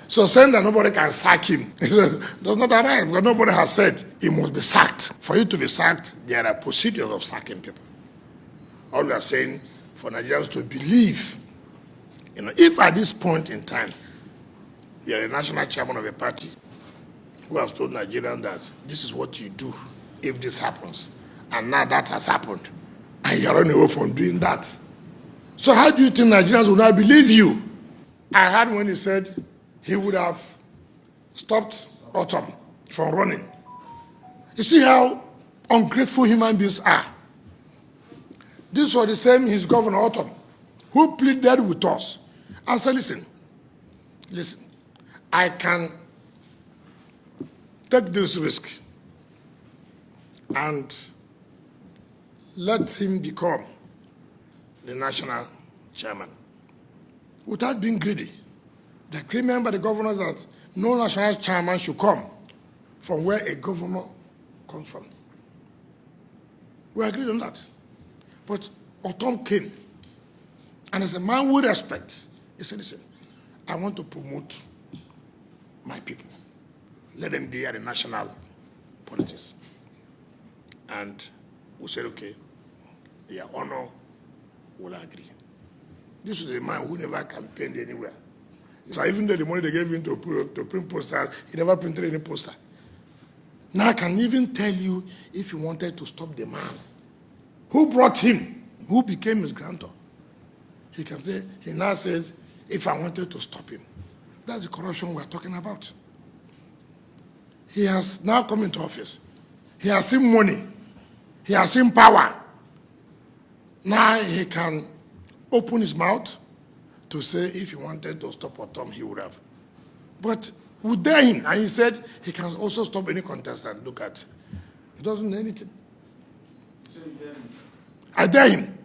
So saying that nobody can sack him does not arrive, because nobody has said he must be sacked. For you to be sacked, there are procedures of sacking people. All we are saying, for Nigerians to believe, if at this point in time, you are a national chairman of a party who has told Nigerians that this is what you do if this happens, and now that has happened, and you are running away from doing that. So how do you think Nigerians will not believe you? I heard when he said he would have stopped Autumn from running. You see how ungrateful human beings are. This was the same his governor Autumn, who pleaded with us and said, listen, I can take this risk and let him become the national chairman without being greedy. The agreement by the governors that no national chairman should come from where a governor comes from. We agreed on that. But Autumn came, and as a man with respect, he said, listen, I want to promote my people. Let them be at the national politics. And we said, okay, your honor will agree. This is a man who never campaigned anywhere. So even though the money they gave him to print posters, he never printed any poster. Now I can even tell you, if you wanted to stop the man who brought him, who became his grantor, he can say, he now says, if I wanted to stop him. That's the corruption we're talking about. He has now come into office. He has seen money. He has seen power. Now he can open his mouth to say if he wanted to stop Autumn, he would have. But we dare him, and he said he can also stop any contestant. Look at, he doesn't know anything. I dare him.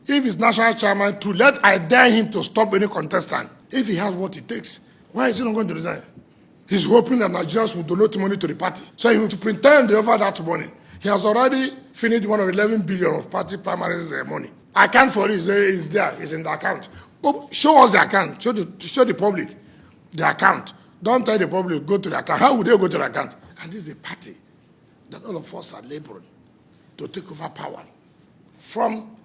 If he's national chairman, I dare him to stop any contestant. If he has what it takes, why is he not going to resign? He's hoping that Nigerians will donate money to the party. So he will pretend to offer that money. He has already finished one of 11 billion of party primaries money. Account for it is there, it's in the account. Oh, show us the account, show the public the account. Don't tell the public, go to the account. How would they go to the account? And this is a party that all of us are laboring to take over power from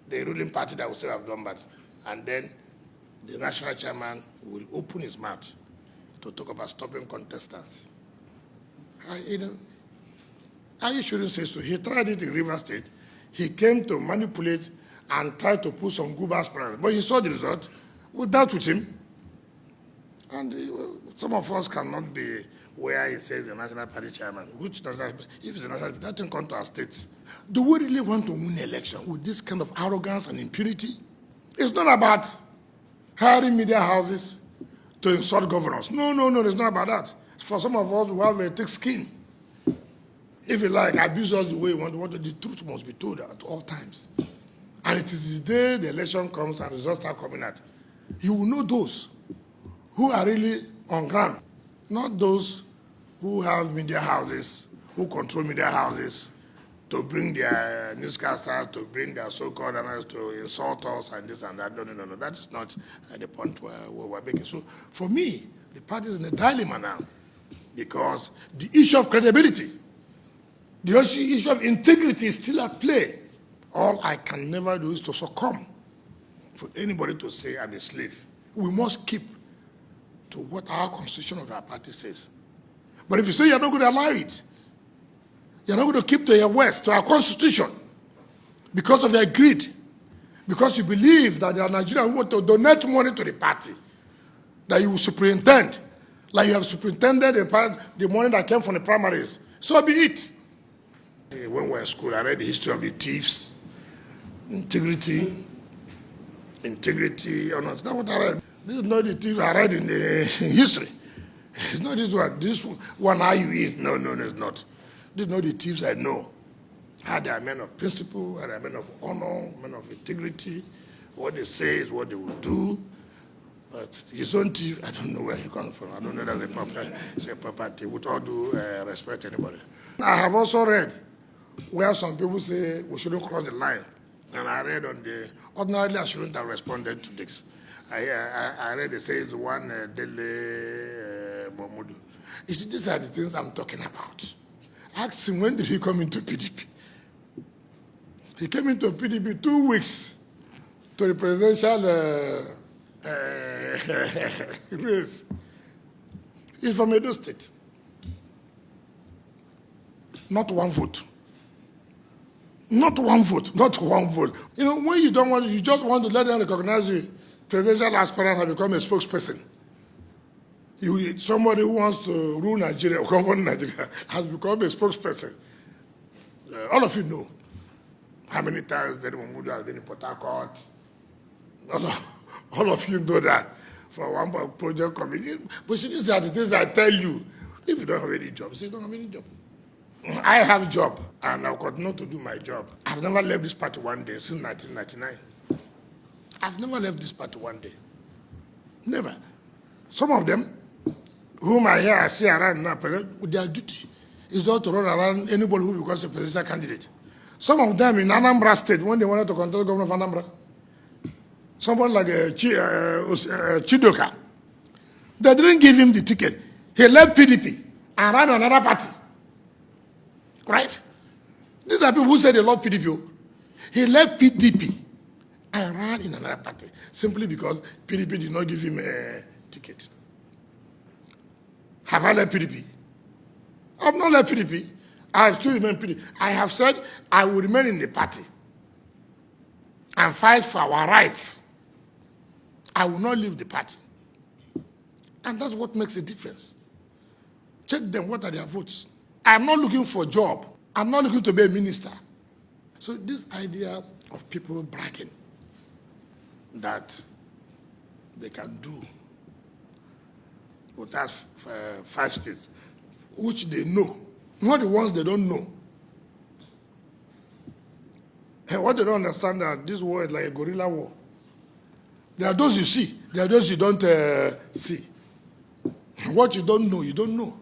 the ruling party that will say have done bad. And then the national chairman will open his mouth to talk about stopping contestants. Ayu shouldn't say so. He tried it in Rivers State. He came to manipulate and tried to put some good aspirants. But he saw the result. We dealt with him. And some of us cannot be where he says the national party chairman. Which national party? If it's the national party, that thing come to our states. Do we really want to win an election with this kind of arrogance and impunity? It's not about hiring media houses to insult governors. No, it's not about that. For some of us who have a thick skin, if you like, abuse us the way you want, the truth must be told at all times. And it is the day the election comes and results start coming out. You will know those who are really on ground, not those who have media houses, who control media houses, to bring their newscasters, to bring their so-called analysts to insult us and this and that. No. That is not the point where we're making. So for me, the party is in a dilemma now, because the issue of credibility, the issue of integrity is still at play. All I can never do is to succumb for anybody to say I'm a slave. We must keep to what our constitution of our party says. But if you say you're not going to allow it, you're not going to keep to your words, to our constitution, because of your greed, because you believe that there are Nigerians who want to donate money to the party, that you will superintend, like you have superintended the money that came from the primaries. So be it. When we were in school, I read the history of the thieves. Integrity, honor. That's what I read. This is not the thieves I read in history. It's not this one. This one Ayu is. No, it's not. These are not the thieves I know. How they are men of principle, how they are men of honor, men of integrity. What they say is what they will do. But his own thief, I don't know where he comes from. I don't know that's a property. With all due respect to anybody. I have also read where some people say we shouldn't cross the line. And I read on ordinarily I shouldn't have responded to this. I read it says one Dele Momodu. You see, these are the things I'm talking about. Ask him, when did he come into PDP? He came into PDP 2 weeks to the presidential race. He's from Edo State. Not one vote. Not one vote. Not one vote. You know, when you don't want, you just want to let them recognize you, presidential aspirant has become a spokesperson. Somebody who wants to rule Nigeria or govern Nigeria has become a spokesperson. All of you know how many times Dele Momodu has been in Port Harcourt. All of you know that for one project committee. But see, these are the things I tell you. If you don't have any job, say you don't have any job. I have a job, and I'll continue to do my job. I've never left this party one day since 1999. I've never left this party one day. Never. Some of them, whom I see around now, with their duty is not to run around anybody who becomes a presidential candidate. Some of them in Anambra State, when they wanted to control the governor of Anambra, somebody like Chidoka, they didn't give him the ticket. He left PDP and ran another party. Right? These are people who say they love PDP. He left PDP and ran in another party simply because PDP did not give him a ticket. Have I left PDP? I have not left PDP. I have still remained PDP. I have said I will remain in the party and fight for our rights. I will not leave the party. And that's what makes a difference. Check them, what are their votes? I'm not looking for a job. I'm not looking to be a minister. So this idea of people bragging that they can do without 5 states, which they know, not the ones they don't know. And what they don't understand that this war is like a guerrilla war. There are those you see, there are those you don't see. What you don't know, you don't know.